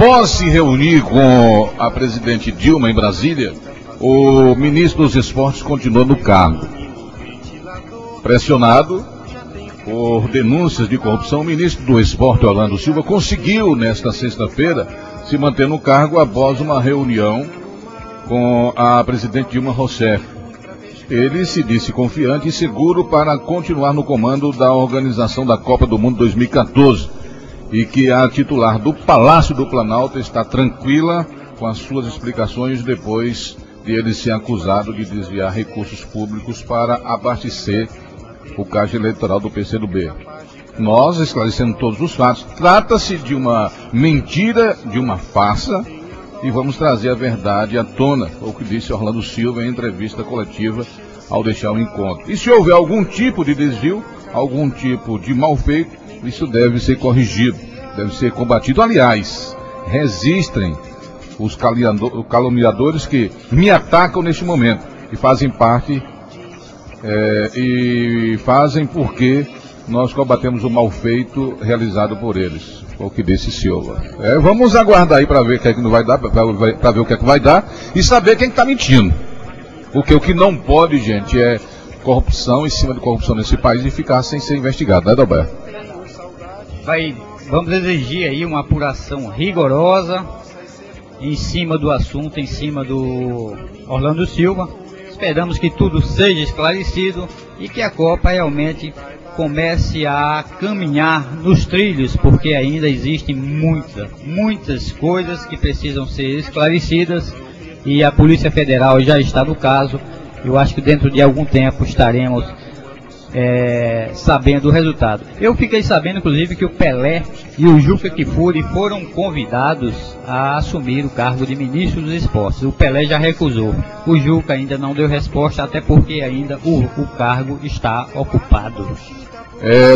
Após se reunir com a presidente Dilma em Brasília, o ministro dos Esportes continua no cargo. Pressionado por denúncias de corrupção, o ministro do Esporte, Orlando Silva, conseguiu, nesta sexta-feira, se manter no cargo após uma reunião com a presidente Dilma Rousseff. Ele se disse confiante e seguro para continuar no comando da organização da Copa do Mundo 2014 e que a titular do Palácio do Planalto está tranquila com as suas explicações depois de ele ser acusado de desviar recursos públicos para abastecer o caixa eleitoral do PCdoB. Nós, esclarecendo todos os fatos, trata-se de uma mentira, de uma farsa, e vamos trazer a verdade à tona, o que disse Orlando Silva em entrevista coletiva ao deixar o encontro. E se houver algum tipo de desvio, algum tipo de mal feito, isso deve ser corrigido, deve ser combatido. Aliás, registrem os caluniadores que me atacam neste momento e fazem parte, e fazem porque nós combatemos o mal feito realizado por eles. Foi o que disse Silva. Vamos aguardar aí para ver o que é que não vai dar, para ver o que é que vai dar e saber quem está mentindo. Porque o que não pode, gente, é corrupção em cima de corrupção nesse país e ficar sem ser investigado, né, Adalberto? Vamos exigir aí uma apuração rigorosa em cima do assunto, em cima do Orlando Silva. Esperamos que tudo seja esclarecido e que a Copa realmente comece a caminhar nos trilhos, porque ainda existem muitas coisas que precisam ser esclarecidas e a Polícia Federal já está no caso. Eu acho que dentro de algum tempo estaremos sabendo o resultado. Eu fiquei sabendo, inclusive, que o Pelé e o Juca Kfouri foram convidados a assumir o cargo de ministro dos esportes. O Pelé já recusou. O Juca ainda não deu resposta, até porque ainda o cargo está ocupado.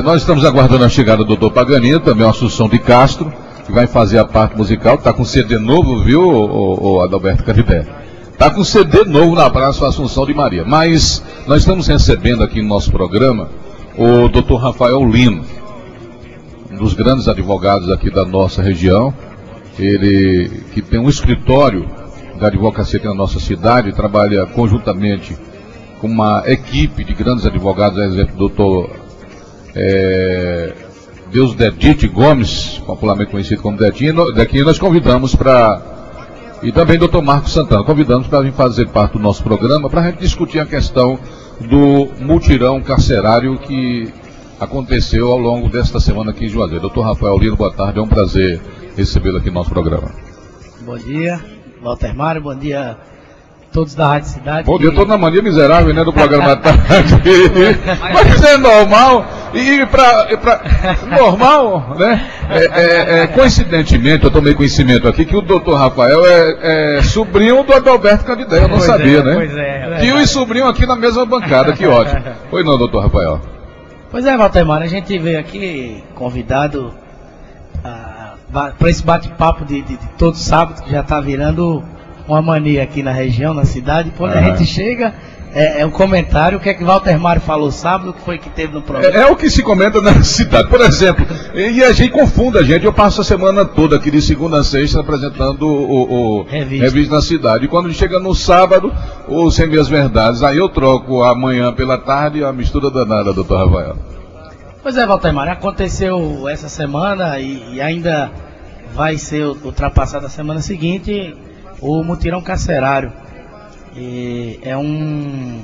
Nós estamos aguardando a chegada do Dr. Paganino, também a Assunção de Castro, que vai fazer a parte musical. Está com CD novo, viu, o Adalberto Caribé? Está com CD novo na Praça Assunção de Maria. Mas nós estamos recebendo aqui no nosso programa o Dr. Rafael Lino, um dos grandes advogados aqui da nossa região. Ele que tem um escritório da advocacia aqui na nossa cidade, trabalha conjuntamente com uma equipe de grandes advogados, por exemplo, o Dr. Deusdedite Gomes, popularmente conhecido como Dedinho. Daqui nós convidamos e também Dr. Marcos Santana, convidamos para vir fazer parte do nosso programa para a gente discutir a questão do mutirão carcerário que aconteceu ao longo desta semana aqui em Juazeiro. Dr. Rafael Lino, boa tarde, é um prazer recebê-lo aqui no nosso programa. Bom dia, Walter Mário, bom dia a todos da Rádio Cidade. Bom dia, eu estou na mania miserável, né, do programa da tarde. Mas é normal, normal, né? Coincidentemente, eu tomei conhecimento aqui que o Dr. Rafael é sobrinho do Adalberto Candideia, eu não sabia, né? Pois é. Tio e sobrinho aqui na mesma bancada, que ótimo. Pois não, Dr. Rafael? Pois é, Walter Mário, a gente veio aqui convidado para esse bate-papo de todo sábado, que já está virando uma mania aqui na região, na cidade. Quando a gente chega, um comentário, o que é que Walter Mário falou sábado, o que foi que teve no programa. É o que se comenta na cidade, por exemplo, e a gente confunde a gente. Eu passo a semana toda aqui de segunda a sexta apresentando o Revista na cidade, e quando chega no sábado, o Sem Meias Verdades, aí eu troco amanhã pela tarde, a mistura danada, doutor Rafael. Pois é, Walter Mário, aconteceu essa semana e ainda vai ser ultrapassado a semana seguinte o mutirão carcerário. É um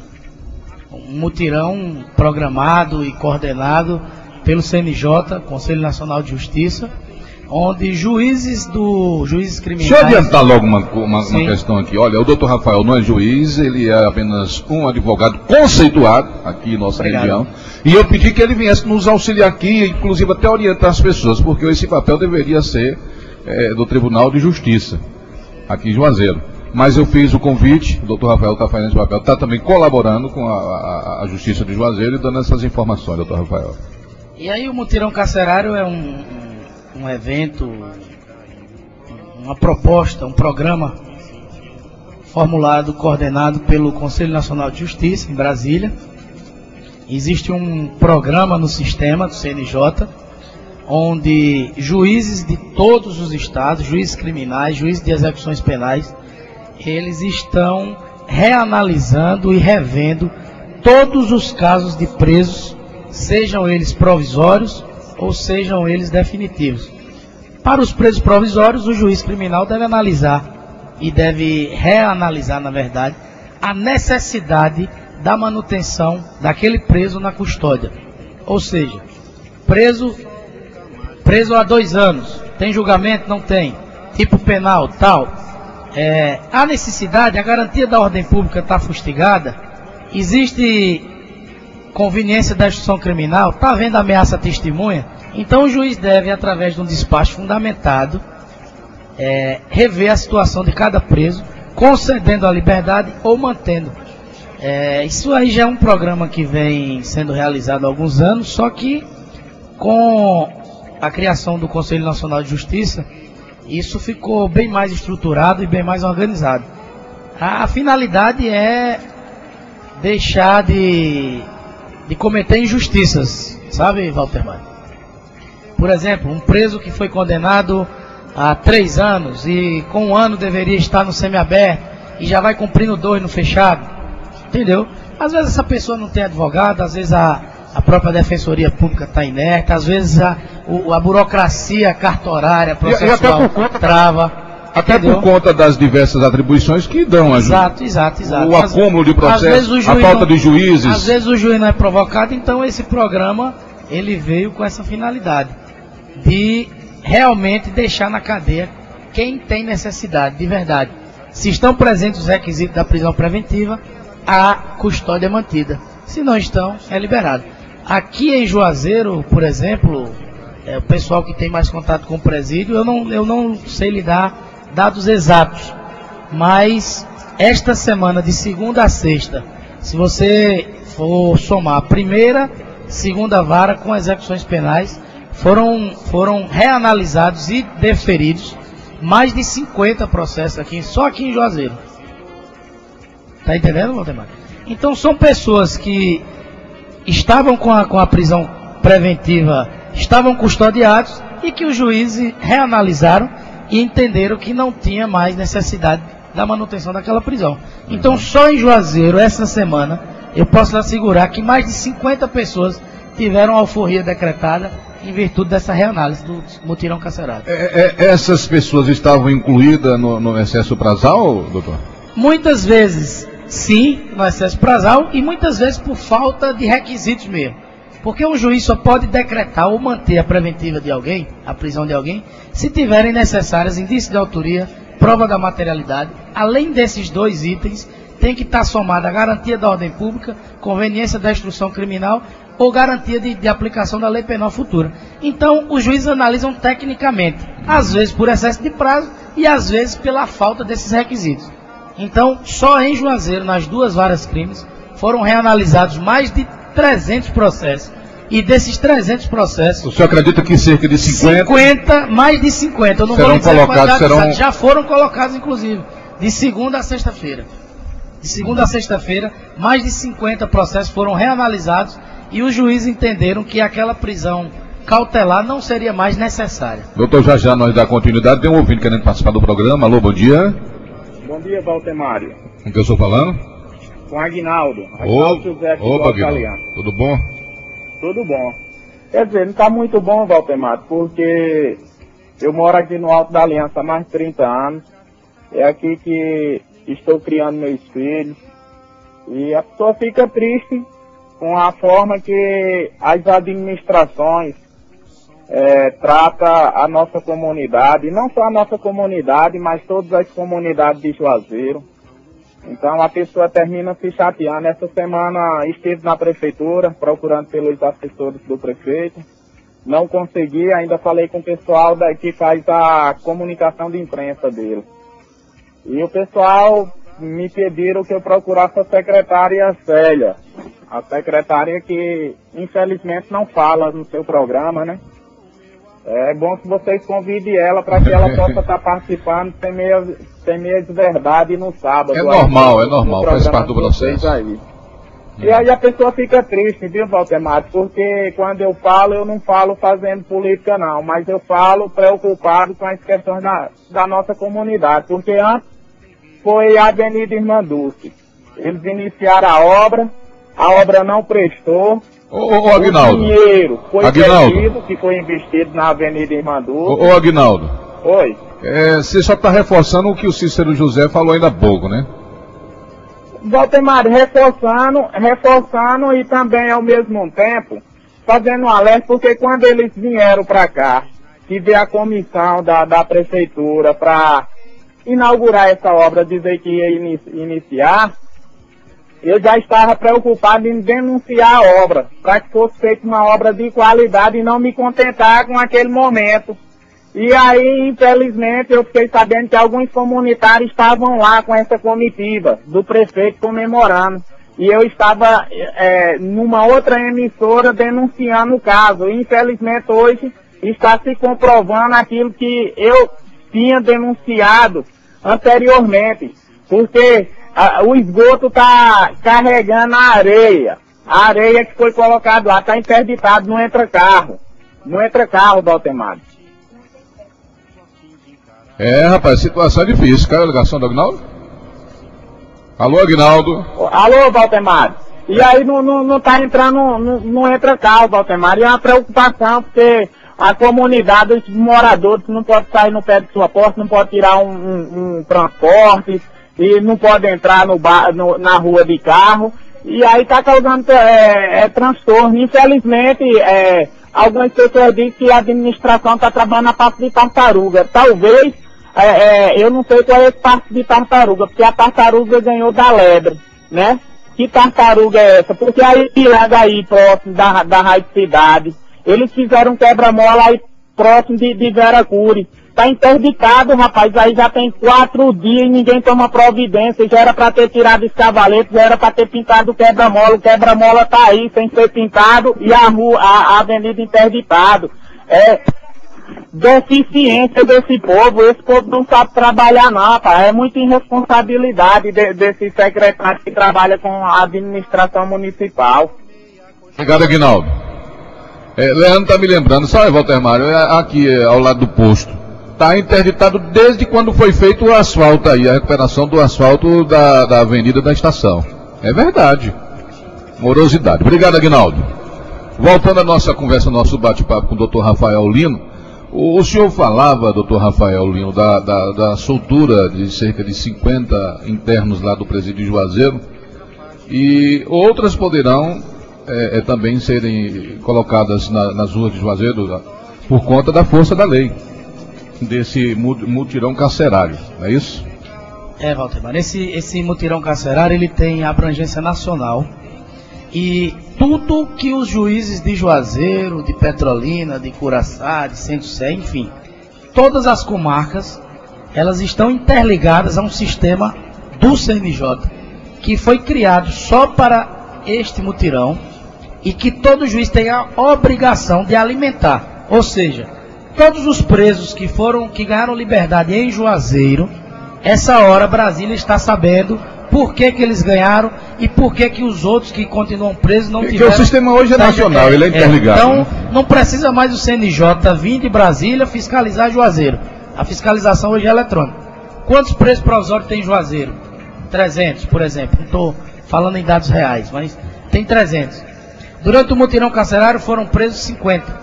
mutirão programado e coordenado pelo CNJ, Conselho Nacional de Justiça, onde juízes criminais... Deixa eu adiantar logo uma questão aqui. Olha, o doutor Rafael não é juiz, ele é apenas um advogado conceituado aqui em nossa região. E eu pedi que ele viesse nos auxiliar aqui, inclusive até orientar as pessoas, porque esse papel deveria ser do Tribunal de Justiça, aqui em Juazeiro. Mas eu fiz o convite, o doutor Rafael está fazendo esse papel, está também colaborando com a Justiça de Juazeiro e dando essas informações, doutor Rafael. E aí o mutirão carcerário é um evento, uma proposta, um programa formulado, coordenado pelo Conselho Nacional de Justiça, em Brasília. Existe um programa no sistema do CNJ, onde juízes de todos os estados, juízes criminais, juízes de execuções penais, eles estão reanalisando e revendo todos os casos de presos, sejam eles provisórios ou sejam eles definitivos. Para os presos provisórios, o juiz criminal deve analisar e deve reanalisar, na verdade, a necessidade da manutenção daquele preso na custódia. Ou seja, preso há 2 anos, tem julgamento? Não tem. Tipo penal, tal. A necessidade, a garantia da ordem pública está fustigada, existe conveniência da instrução criminal, está havendo ameaça à testemunha, então o juiz deve, através de um despacho fundamentado, rever a situação de cada preso, concedendo a liberdade ou mantendo. Isso aí já é um programa que vem sendo realizado há alguns anos, só que com a criação do Conselho Nacional de Justiça, isso ficou bem mais estruturado e bem mais organizado. A finalidade é deixar de cometer injustiças, sabe, Walter Maia? Por exemplo, um preso que foi condenado a 3 anos e com 1 ano deveria estar no semiaberto e já vai cumprindo 2 no fechado, entendeu? Às vezes essa pessoa não tem advogado, às vezes a própria defensoria pública está inerte, às vezes a burocracia cartorária, processual, trava. Até entendeu? Por conta das diversas atribuições que dão ajuda. Exato. O acúmulo de processos, a falta de juízes. Às vezes o juiz não é provocado, então esse programa, ele veio com essa finalidade, de realmente deixar na cadeia quem tem necessidade, de verdade. Se estão presentes os requisitos da prisão preventiva, a custódia é mantida. Se não estão, é liberado. Aqui em Juazeiro, por exemplo, o pessoal que tem mais contato com o presídio, eu não sei lhe dar dados exatos, mas esta semana, de segunda a sexta, se você for somar a primeira, segunda vara com execuções penais, foram reanalisados e deferidos mais de 50 processos só aqui em Juazeiro. Tá entendendo, Valdemar? Então são pessoas que estavam com a prisão preventiva, estavam custodiados e que os juízes reanalisaram e entenderam que não tinha mais necessidade da manutenção daquela prisão. Então só em Juazeiro, essa semana, eu posso lhe assegurar que mais de 50 pessoas tiveram alforria decretada em virtude dessa reanálise do mutirão carcerário. Essas pessoas estavam incluídas no excesso prazal, doutor? Muitas vezes sim, no excesso prazal, e muitas vezes por falta de requisitos mesmo. Porque o juiz só pode decretar ou manter a preventiva de alguém, a prisão de alguém, se tiverem necessárias indícios de autoria, prova da materialidade. Além desses 2 itens, tem que estar somada a garantia da ordem pública, conveniência da instrução criminal ou garantia de aplicação da lei penal futura. Então, os juízes analisam tecnicamente, às vezes por excesso de prazo e às vezes pela falta desses requisitos. Então, só em Juazeiro, nas 2 varas crimes, foram reanalisados mais de 300 processos. E desses 300 processos... O senhor acredita que cerca de 50... mais de 50, eu não vou dizer quantidade, já foram colocados, inclusive, de segunda a sexta-feira. De segunda a sexta-feira, mais de 50 processos foram reanalisados e os juízes entenderam que aquela prisão cautelar não seria mais necessária. Doutor, já nós dá continuidade. Tem um ouvinte querendo participar do programa. Alô, bom dia. Bom dia, Valtemário. Com quem eu estou falando? Com Aguinaldo. José aqui do Aguinaldo. Tudo bom? Tudo bom. Quer dizer, não está muito bom, Valtemário, porque eu moro aqui no Alto da Aliança há mais de 30 anos. É aqui que estou criando meus filhos. E a pessoa fica triste com a forma que as administrações trata a nossa comunidade, não só a nossa comunidade, mas todas as comunidades de Juazeiro. Então a pessoa termina se chateando. Essa semana estive na prefeitura, procurando pelos assessores do prefeito. Não consegui, ainda falei com o pessoal que faz a comunicação de imprensa dele. E o pessoal me pediram que eu procurasse a secretária Célia. A secretária que infelizmente não fala no seu programa, né? É bom que vocês convidem ela para que ela possa estar participando sem meia de verdade no sábado. É normal, faz parte do processo. Aí. E aí a pessoa fica triste, viu, Valdemar? Porque quando eu não falo fazendo política não, mas eu falo preocupado com as questões da nossa comunidade. Porque antes foi a Avenida Irmã Dulce. Eles iniciaram a obra não prestou. Aguinaldo. O dinheiro foi perdido, que foi investido na Avenida Irmã Dulce. Aguinaldo. Oi. Você só está reforçando o que o Cícero José falou ainda há pouco, né? Valdemar, reforçando e também ao mesmo tempo fazendo um alerta, porque quando eles vieram para cá, que veio a comissão da prefeitura para inaugurar essa obra, dizer que ia iniciar, eu já estava preocupado em denunciar a obra, para que fosse feita uma obra de qualidade e não me contentar com aquele momento. E aí, infelizmente, eu fiquei sabendo que alguns comunitários estavam lá com essa comitiva do prefeito comemorando. E eu estava numa outra emissora denunciando o caso. E, infelizmente, hoje está se comprovando aquilo que eu tinha denunciado anteriormente. Porque o esgoto está carregando a areia. A areia que foi colocada lá está interditado, não entra carro. Não entra carro, Valdemar. Rapaz, situação é difícil. Caiu a ligação do Aguinaldo? Alô, Aguinaldo? Alô, Valdemar. E aí não tá entrando, não entra carro, Valdemar. E é uma preocupação, porque a comunidade, os moradores não podem sair no pé de sua porta, não pode tirar um transporte, e não pode entrar na rua de carro. E aí tá causando transtorno. Infelizmente, algumas pessoas dizem que a administração está trabalhando na parte de tartaruga. Talvez, eu não sei qual é esse parte de tartaruga, porque a tartaruga ganhou da lebre, né? Que tartaruga é essa? Porque aí, aí próximo da Rádio Cidade, eles fizeram um quebra-mola aí próximo de Veracruz. Tá interditado, rapaz, aí já tem 4 dias e ninguém toma providência. Já era para ter tirado esse cavalete, já era para ter pintado o quebra-mola tá aí sem ser pintado e a avenida interditado. Deficiência desse povo, esse povo não sabe trabalhar não, rapaz. É muita irresponsabilidade desse secretário que trabalha com a administração municipal. Obrigado, Aguinaldo. Leandro tá me lembrando, sabe, Walter Mário, aqui ao lado do posto. Está interditado desde quando foi feito o asfalto aí, a recuperação do asfalto da avenida da estação. É verdade. Morosidade. Obrigado, Aguinaldo. Voltando à nossa conversa, nosso bate-papo com o Dr. Rafael Lino, o senhor falava, Dr. Rafael Lino, da soltura de cerca de 50 internos lá do presídio de Juazeiro, e outras poderão também serem colocadas nas ruas de Juazeiro por conta da força da lei, desse mutirão carcerário, não é isso? Valdemar, esse mutirão carcerário ele tem abrangência nacional e tudo que os juízes de Juazeiro, de Petrolina, de Curaçá, de Centro-Sé, enfim, todas as comarcas, elas estão interligadas a um sistema do CNJ que foi criado só para este mutirão e que todo juiz tem a obrigação de alimentar, ou seja, todos os presos que ganharam liberdade em Juazeiro, essa hora Brasília está sabendo por que eles ganharam e por que os outros que continuam presos não tiveram. Porque o sistema hoje é nacional, ele é interligado. Então, não precisa mais o CNJ vir de Brasília fiscalizar Juazeiro. A fiscalização hoje é eletrônica. Quantos presos provisórios tem em Juazeiro? 300, por exemplo. Não estou falando em dados reais, mas tem 300. Durante o mutirão carcerário foram presos 50.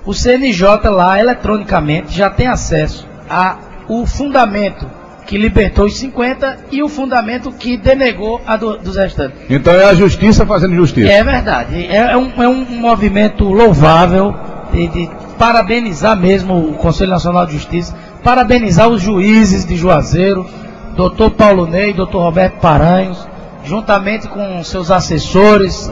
O CNJ lá, eletronicamente, já tem acesso ao fundamento que libertou os 50 e o fundamento que denegou a dos restantes. Então é a justiça fazendo justiça. É verdade. É um movimento louvável de parabenizar mesmo o Conselho Nacional de Justiça, parabenizar os juízes de Juazeiro, Dr. Paulo Ney, Dr. Roberto Paranhos, juntamente com seus assessores,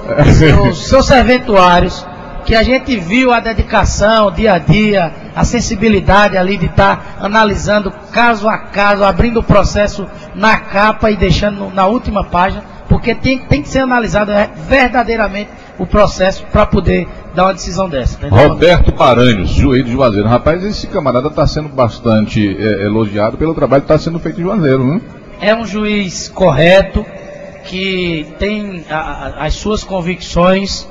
seus serventuários, que a gente viu a dedicação, dia a dia, a sensibilidade ali de estar analisando caso a caso, abrindo o processo na capa e deixando na última página, porque tem que ser analisado verdadeiramente o processo para poder dar uma decisão dessa. Entendeu? Roberto Paranhos, juiz de Juazeiro. Rapaz, esse camarada está sendo bastante elogiado pelo trabalho que está sendo feito em Juazeiro, né? É um juiz correto, que tem as suas convicções,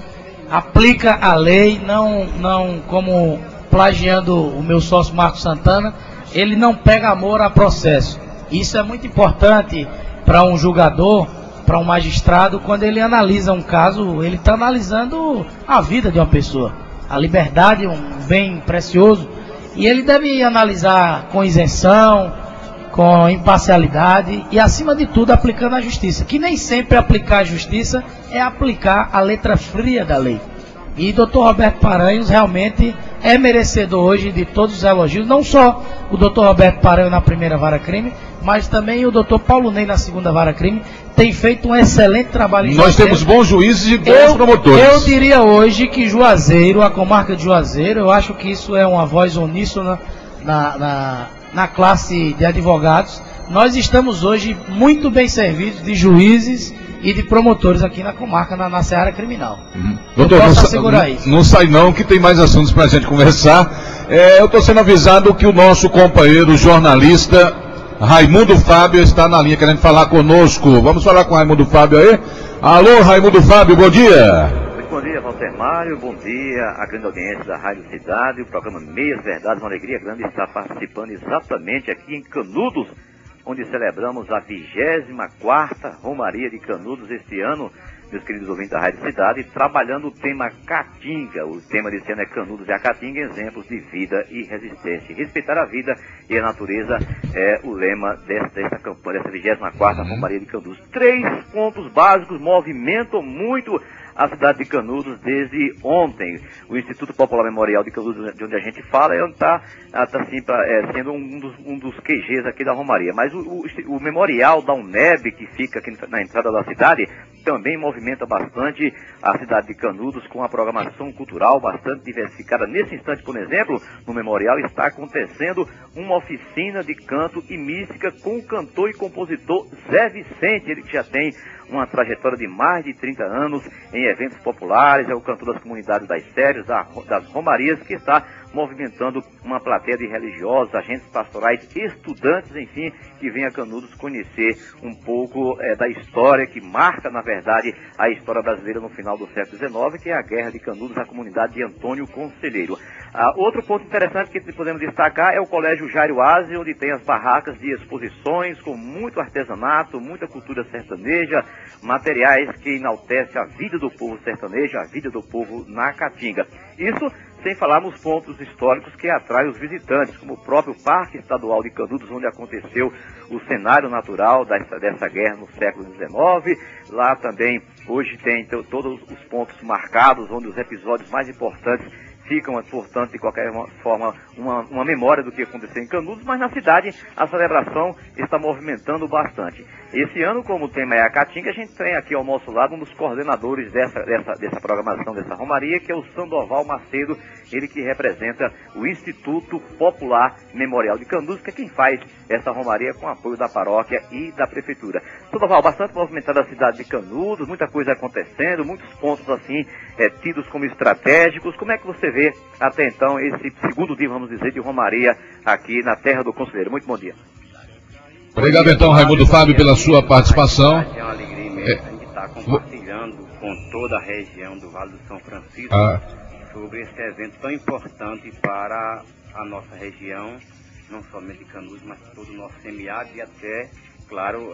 aplica a lei, não como plagiando o meu sócio Marcos Santana, ele não pega amor a processo. Isso é muito importante para um julgador, para um magistrado, quando ele analisa um caso, ele está analisando a vida de uma pessoa. A liberdade é um bem precioso e ele deve analisar com isenção, com imparcialidade e, acima de tudo, aplicando a justiça. Que nem sempre aplicar a justiça é aplicar a letra fria da lei. E Dr. Roberto Paranhos realmente é merecedor hoje de todos os elogios, não só o Dr. Roberto Paranhos na primeira vara crime, mas também o Dr. Paulo Ney na segunda vara crime, tem feito um excelente trabalho em Nós Juazeiro. temos bons juízes e bons promotores. Eu diria hoje que Juazeiro, a comarca de Juazeiro, eu acho que isso é uma voz uníssona na classe de advogados. Nós estamos hoje muito bem servidos de juízes e de promotores aqui na comarca, na seara criminal. Doutor, não sai não, que tem mais assuntos para a gente conversar. Eu estou sendo avisado que o nosso companheiro jornalista Raimundo Fábio está na linha querendo falar conosco. Vamos falar com o Raimundo Fábio aí. Alô, Raimundo Fábio, bom dia. Muito bom dia, Walter Mário, bom dia à grande audiência da Rádio Cidade, o programa Meias Verdades, uma alegria grande estar participando exatamente aqui em Canudos, onde celebramos a 24ª Romaria de Canudos este ano, meus queridos ouvintes da Rádio Cidade, trabalhando o tema Caatinga. O tema desse ano é Canudos e a Caatinga, exemplos de vida e resistência. Respeitar a vida e a natureza é o lema dessa campanha, dessa 24ª Romaria de Canudos. 3 pontos básicos movimentam muito a cidade de Canudos desde ontem. O Instituto Popular Memorial de Canudos, de onde a gente fala, está assim, sendo um dos QGs aqui da Romaria. Mas o memorial da UNEB, que fica aqui na entrada da cidade, também movimenta bastante a cidade de Canudos com a programação cultural bastante diversificada. Nesse instante, por exemplo, no memorial está acontecendo uma oficina de canto e mística com o cantor e compositor Zé Vicente, ele que já tem uma trajetória de mais de 30 anos em eventos populares, é o cantor das comunidades das sérias, das romarias, que está movimentando uma plateia de religiosos, agentes pastorais, estudantes, enfim, que vem a Canudos conhecer um pouco da história que marca, na verdade, a história brasileira no final do século XIX, que é a Guerra de Canudos, a comunidade de Antônio Conselheiro. Outro ponto interessante que podemos destacar é o Colégio Jairo Aze, onde tem as barracas de exposições com muito artesanato, muita cultura sertaneja, materiais que enaltecem a vida do povo sertanejo, a vida do povo na Caatinga. Isso sem falar nos pontos históricos que atraem os visitantes, como o próprio Parque Estadual de Canudos, onde aconteceu o cenário natural dessa guerra no século XIX. Lá também, hoje tem todos os pontos marcados, onde os episódios mais importantes ficam, portanto, de qualquer forma, uma memória do que aconteceu em Canudos, mas na cidade a celebração está movimentando bastante. Esse ano, como o tema é a Caatinga, a gente tem aqui ao nosso lado um dos coordenadores dessa programação, dessa romaria, que é o Sandoval Macedo, ele que representa o Instituto Popular Memorial de Canudos, que é quem faz essa romaria com apoio da paróquia e da prefeitura. Sandoval, bastante movimentada a cidade de Canudos, muita coisa acontecendo, muitos pontos assim, tidos como estratégicos. Como é que você vê até então esse segundo dia, vamos dizer, de romaria aqui na terra do Conselheiro? Muito bom dia. Obrigado então, Raimundo Fábio, pela sua participação. É uma alegria imensa a gente estar compartilhando com toda a região do Vale do São Francisco sobre esse evento tão importante para a nossa região, não somente Canudos, mas todo o nosso semiárido e até, claro,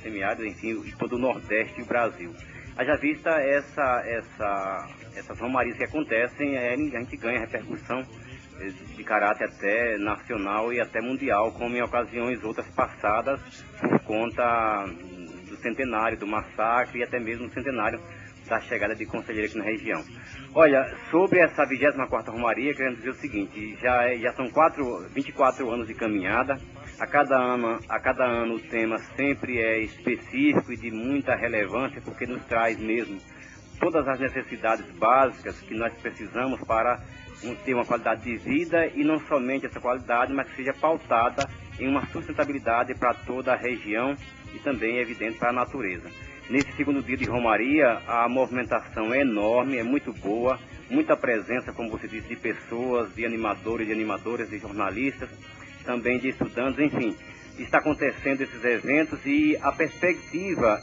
semiárido, enfim, todo o Nordeste do Brasil. Haja vista essas romarias que acontecem, a gente ganha repercussão de caráter até nacional e até mundial, como em ocasiões outras passadas, por conta do centenário do massacre e até mesmo do centenário da chegada de Conselheiro aqui na região. Olha, sobre essa 24ª Romaria, querendo dizer o seguinte, já são 24 anos de caminhada. A cada ano o tema sempre é específico e de muita relevância, porque nos traz mesmo todas as necessidades básicas que nós precisamos para ter uma qualidade de vida, e não somente essa qualidade, mas que seja pautada em uma sustentabilidade para toda a região e também, é evidente, para a natureza. Nesse segundo dia de Romaria, a movimentação é enorme, é muito boa, muita presença, como você disse, de pessoas, de animadores, de animadoras, de jornalistas, também de estudantes, enfim. está acontecendo esses eventos e a perspectiva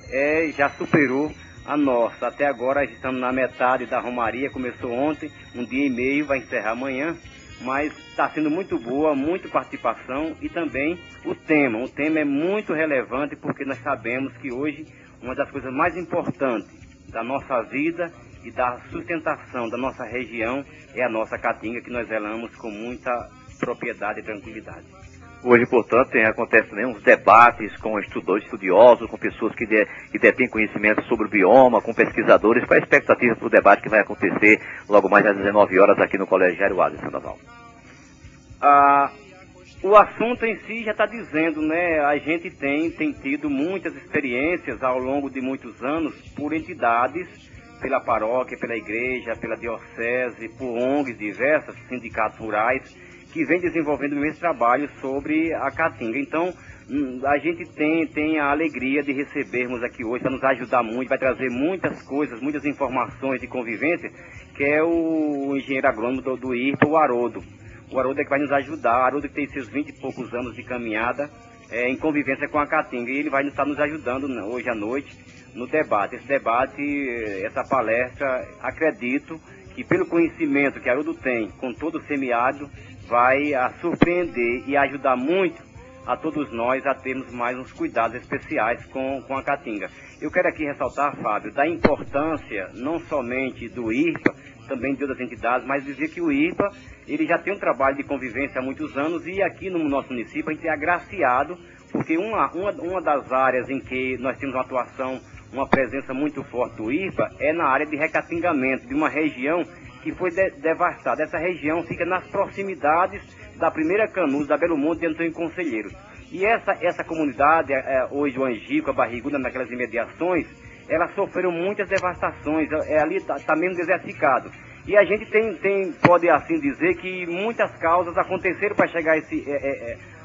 já superou a nossa. Até agora estamos na metade da romaria, começou ontem, 1 dia e meio, vai encerrar amanhã, mas está sendo muito boa, muita participação e também o tema é muito relevante porque nós sabemos que hoje uma das coisas mais importantes da nossa vida e da sustentação da nossa região é a nossa caatinga, que nós zelamos com muita propriedade e tranquilidade. Hoje, portanto, acontece também uns debates com estudiosos, com pessoas que detêm conhecimento sobre o bioma, com pesquisadores. Qual é a expectativa para o debate que vai acontecer logo mais às 19 horas aqui no Colégio Oasis, Sandoval? O assunto em si já está dizendo, né? A gente tem tido muitas experiências ao longo de muitos anos por entidades, pela paróquia, pela igreja, pela diocese, por ONGs diversas, sindicatos rurais, que vem desenvolvendo o mesmo trabalho sobre a caatinga. Então, a gente tem a alegria de recebermos aqui hoje, para nos ajudar muito, vai trazer muitas coisas, muitas informações de convivência, que é o engenheiro agrônomo do IRPA, o Haroldo. O Haroldo é que vai nos ajudar, o Haroldo que tem seus 20 e poucos anos de caminhada em convivência com a caatinga, e ele vai estar nos ajudando hoje à noite no debate. Esse debate, essa palestra, acredito que pelo conhecimento que Haroldo tem com todo o semiárido, vai surpreender e ajudar muito a todos nós a termos mais uns cuidados especiais com a caatinga. Eu quero aqui ressaltar, Fábio, da importância não somente do IRPA, também de outras entidades, mas dizer que o IRPA, ele já tem um trabalho de convivência há muitos anos e aqui no nosso município a gente é agraciado, porque uma das áreas em que nós temos uma atuação, uma presença muito forte do IRPA é na área de recatingamento de uma região que foi devastada. Essa região fica nas proximidades da primeira Canudos, da Belo Monte e Antônio Conselheiro. E essa comunidade, hoje o Angico, a Barriguda, naquelas imediações, elas sofreram muitas devastações, ali está mesmo desertificado. E a gente pode assim dizer que muitas causas aconteceram para chegar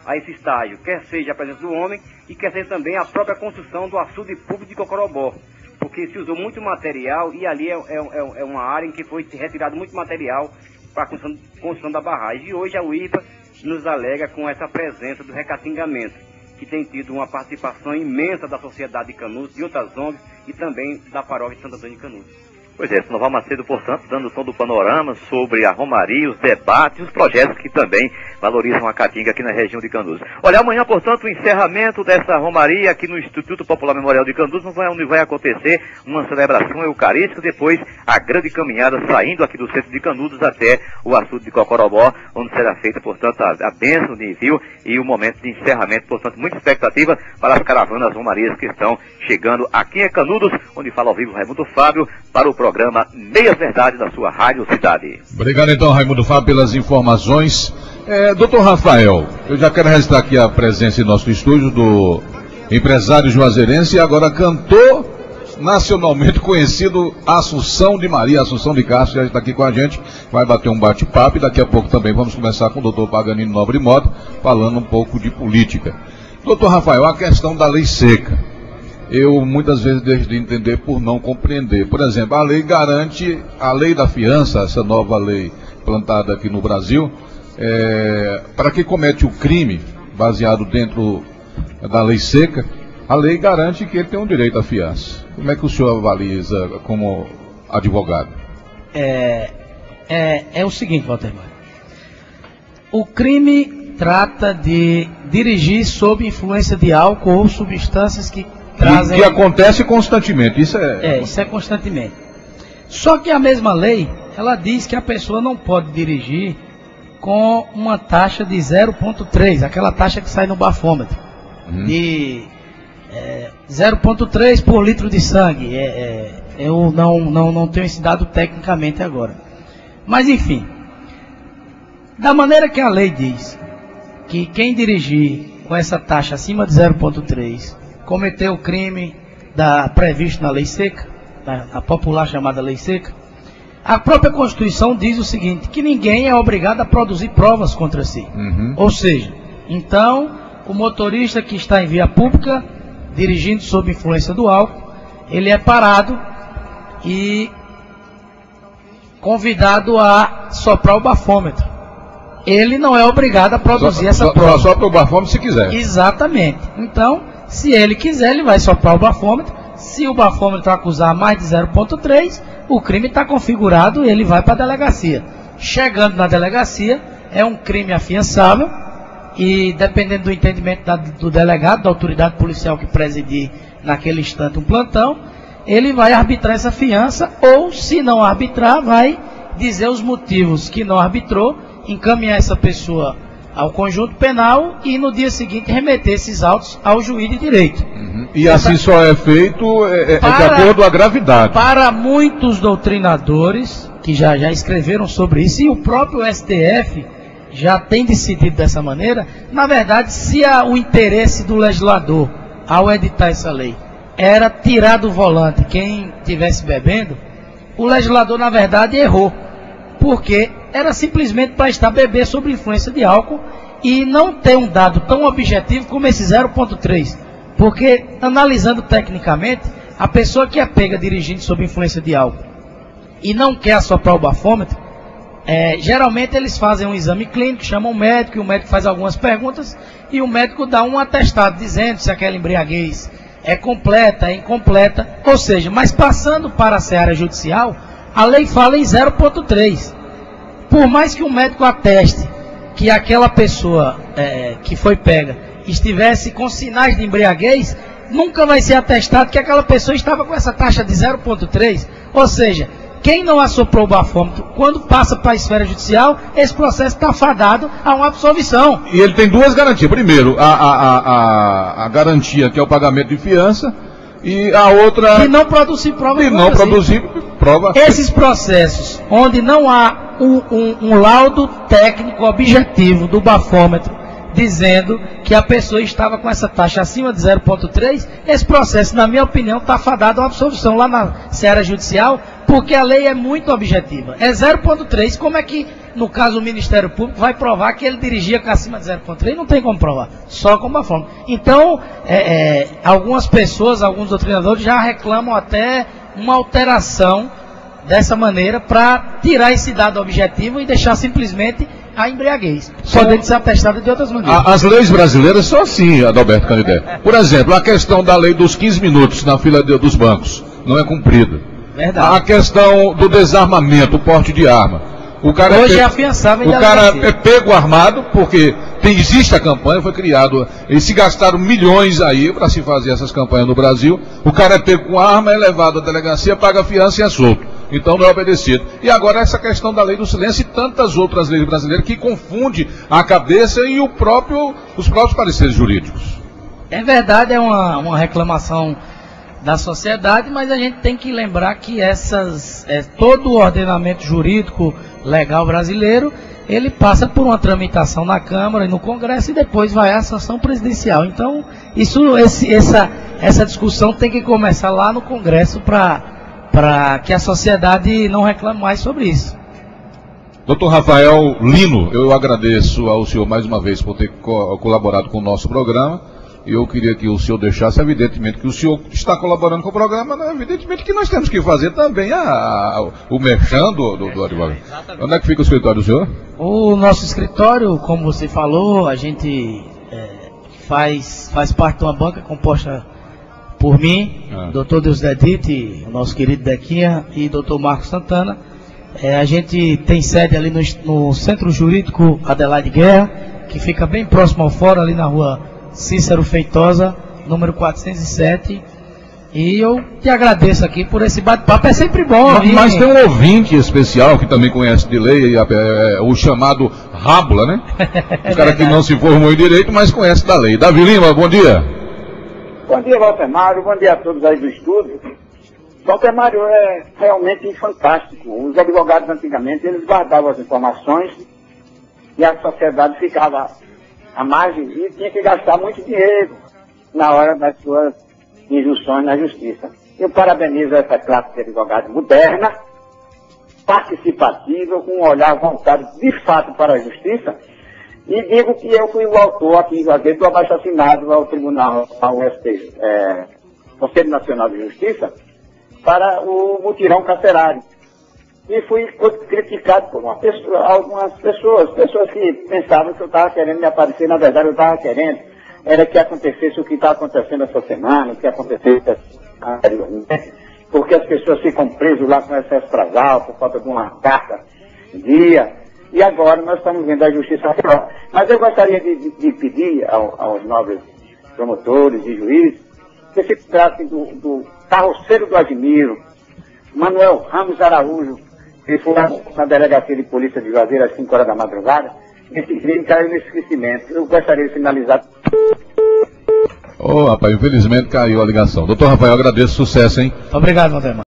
a esse estágio, quer seja a presença do homem e quer seja também a própria construção do açude público de Cocorobó. Porque se usou muito material e ali é uma área em que foi retirado muito material para a construção da barragem. E hoje a UIPA nos alega com essa presença do recatingamento, que tem tido uma participação imensa da sociedade de Canudos, de outras ONGs e também da paróquia de Santo Antônio de Canudos. Pois é, Sandoval Macedo, portanto, dando o tom do panorama sobre a romaria, os debates, os projetos que também valorizam a caatinga aqui na região de Canudos. Olha, amanhã, portanto, o encerramento dessa romaria aqui no Instituto Popular Memorial de Canudos, onde vai acontecer uma celebração eucarística, depois a grande caminhada saindo aqui do centro de Canudos até o açude de Cocorobó, onde será feita, portanto, a bênção de envio e o momento de encerramento, portanto, muita expectativa para as caravanas romarias que estão chegando aqui em Canudos, onde fala ao vivo Raimundo Fábio, para o programa Meias Verdades da sua Rádio Cidade. Obrigado então, Raimundo Fábio, pelas informações. Doutor Rafael, eu já quero registrar aqui a presença em nosso estúdio do empresário juazeirense e agora cantor nacionalmente conhecido Assunção de Maria, Assunção de Castro, já está aqui com a gente, vai bater um bate-papo e daqui a pouco também vamos começar com o doutor Paganino Nobre Mota, falando um pouco de política. Doutor Rafael, a questão da lei seca. Eu muitas vezes deixo de entender por não compreender. Por exemplo, a lei garante, a lei da fiança, essa nova lei plantada aqui no Brasil, para quem comete o crime baseado dentro da lei seca, a lei garante que ele tem um direito à fiança. Como é que o senhor avaliza como advogado? É o seguinte, Waltermar. O crime trata de dirigir sob influência de álcool ou substâncias que trazem... Que acontece constantemente, isso isso é constantemente. Só que a mesma lei, ela diz que a pessoa não pode dirigir com uma taxa de 0,3, aquela taxa que sai no bafômetro, de 0,3 por litro de sangue. Eu não tenho esse dado tecnicamente agora. Mas enfim, da maneira que a lei diz que quem dirigir com essa taxa acima de 0,3 cometeu o crime previsto na lei seca, a popular chamada lei seca, a própria Constituição diz o seguinte, que ninguém é obrigado a produzir provas contra si. Ou seja, então, o motorista que está em via pública, dirigindo sob influência do álcool, ele é parado e convidado a soprar o bafômetro. ele não é obrigado a produzir essa prova. Só sopra o bafômetro se quiser. Exatamente. Então, se ele quiser, ele vai soprar o bafômetro. Se o bafômetro acusar mais de 0,3, o crime está configurado e ele vai para a delegacia. Chegando na delegacia, é um crime afiançável e, dependendo do entendimento do delegado, da autoridade policial que presidir naquele instante um plantão, ele vai arbitrar essa fiança ou, se não arbitrar, vai dizer os motivos que não arbitrou, encaminhar essa pessoa ao conjunto penal e no dia seguinte remeter esses autos ao juiz de direito. E assim só é feito de acordo com a gravidade. Para muitos doutrinadores que já escreveram sobre isso, e o próprio STF já tem decidido dessa maneira, na verdade, se o interesse do legislador ao editar essa lei era tirar do volante quem estivesse bebendo, o legislador, na verdade, errou. Porque era simplesmente para estar beber sob influência de álcool e não ter um dado tão objetivo como esse 0,3. Porque, analisando tecnicamente, a pessoa que é pega dirigindo sob influência de álcool e não quer assoprar o bafômetro, geralmente eles fazem um exame clínico, chamam o médico, e o médico faz algumas perguntas e o médico dá um atestado dizendo se aquela embriaguez é completa, é incompleta, ou seja, mas passando para a seara judicial, a lei fala em 0,3. Por mais que o médico ateste que aquela pessoa que foi pega estivesse com sinais de embriaguez, nunca vai ser atestado que aquela pessoa estava com essa taxa de 0,3. Ou seja, quem não assoprou o bafômetro, quando passa para a esfera judicial, esse processo está fadado a uma absolvição. E ele tem duas garantias. Primeiro, a garantia que é o pagamento de fiança, e a outra... E não produzir prova. E não produzir prova. Esses processos, onde não há um laudo técnico objetivo do bafômetro, dizendo que a pessoa estava com essa taxa acima de 0,3, esse processo, na minha opinião, está fadado a uma absolvição lá na seara judicial, porque a lei é muito objetiva. É 0,3, como é que, no caso, o Ministério Público vai provar que ele dirigia com acima de 0,3? Não tem como provar, só com bafômetro. Então, algumas pessoas, alguns doutrinadores já reclamam até uma alteração dessa maneira para tirar esse dado objetivo e deixar simplesmente a embriaguez, podendo ser atestada de outras maneiras. As leis brasileiras são assim, Adalberto Canidé. Por exemplo, a questão da lei dos 15 minutos na fila dos bancos não é cumprida. Verdade. A questão do desarmamento, o porte de arma. O cara hoje é afiançável. O cara é pego armado, porque existe a campanha, foi criado, eles se gastaram milhões aí para se fazer essas campanhas no Brasil. O cara é pego com arma, é levado à delegacia, paga a fiança e é solto. Então não é obedecido. E agora essa questão da lei do silêncio e tantas outras leis brasileiras que confunde a cabeça e os próprios pareceres jurídicos. É verdade, é uma reclamação da sociedade, mas a gente tem que lembrar que todo o ordenamento jurídico legal brasileiro, ele passa por uma tramitação na Câmara e no Congresso e depois vai à sanção presidencial. Então, essa discussão tem que começar lá no Congresso para que a sociedade não reclame mais sobre isso. Doutor Rafael Lino, eu agradeço ao senhor mais uma vez por ter colaborado com o nosso programa. E eu queria que o senhor deixasse, evidentemente, que o senhor está colaborando com o programa, né? Evidentemente que nós temos que fazer também o merchan do advogado. Onde é que fica o escritório do senhor? O nosso escritório, como você falou, a gente faz parte de uma banca composta por mim, Dr. Deusdedite, o nosso querido Dequinha, e Dr. Marcos Santana. A gente tem sede ali no Centro Jurídico Adelaide Guerra, que fica bem próximo ao fórum, ali na rua Cícero Feitosa, número 407. E eu te agradeço aqui por esse bate-papo, é sempre bom. Mas tem um ouvinte especial que também conhece de lei, o chamado Rábula, né? O cara que não se formou em direito, mas conhece da lei. Davi Lima, bom dia. Bom dia, Walter Mário, bom dia a todos aí do estúdio. Walter Mário, é realmente fantástico. Os advogados antigamente, eles guardavam as informações e a sociedade ficava à margem e tinha que gastar muito dinheiro na hora das suas injunções na justiça. Eu parabenizo essa classe de advogados moderna, participativa, com um olhar voltado de fato para a justiça, e digo que eu fui o autor aqui em Juazeiro do abaixo-assinado ao Tribunal, ao Conselho Nacional de Justiça, para o mutirão carcerário. e fui criticado por algumas pessoas que pensavam que eu estava querendo me aparecer. Na verdade, eu estava querendo era que acontecesse o que está acontecendo essa semana, o que acontecesse anteriormente, porque as pessoas ficam presas lá com excesso trazal, por falta de uma carta guia, e agora nós estamos vendo a justiça federal. Mas eu gostaria de pedir aos nobres promotores e juízes que se tratem do carroceiro do Admiro, Manuel Ramos Araújo, que foi na delegacia de polícia de Juazeiro às 5 horas da madrugada. Esse crime caiu no esquecimento. Eu gostaria de finalizar. Rapaz, infelizmente caiu a ligação. Doutor Rafael, agradeço, sucesso, hein? Obrigado, Valdemar.